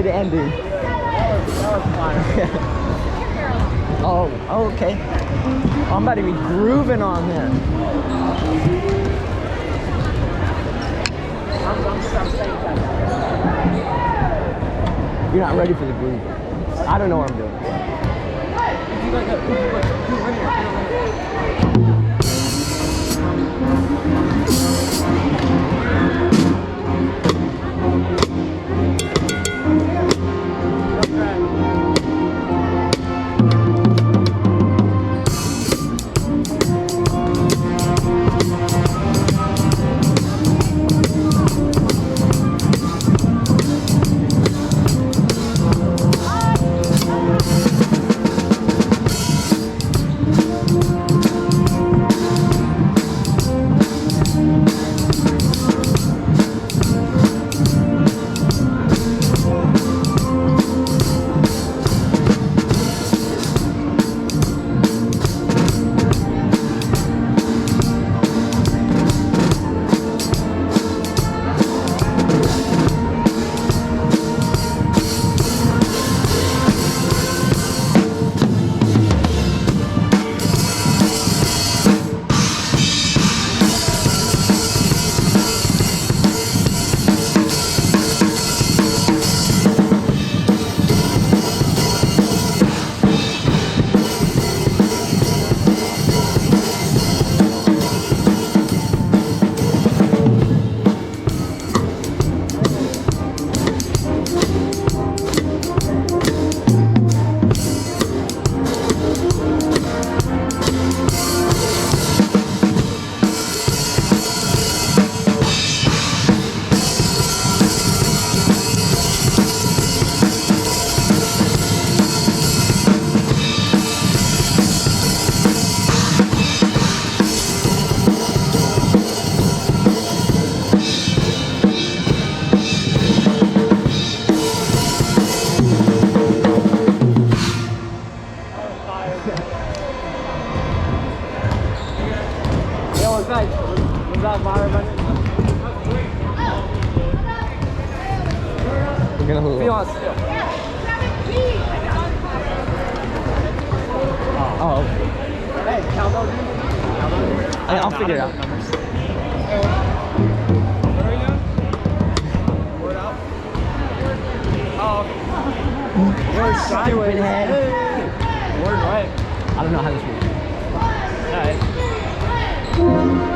good ending. That was fun. Oh, okay. Oh, I'm about to be grooving on this. I'm saying that. You're not ready for the groove. I don't know what I'm doing. Was that fire running? We're gonna Be on still. Oh, Hey, count those. I'll figure it out. What are you doing? Word out. Oh. You're stupid head. Word right. I don't know how this works. Alright.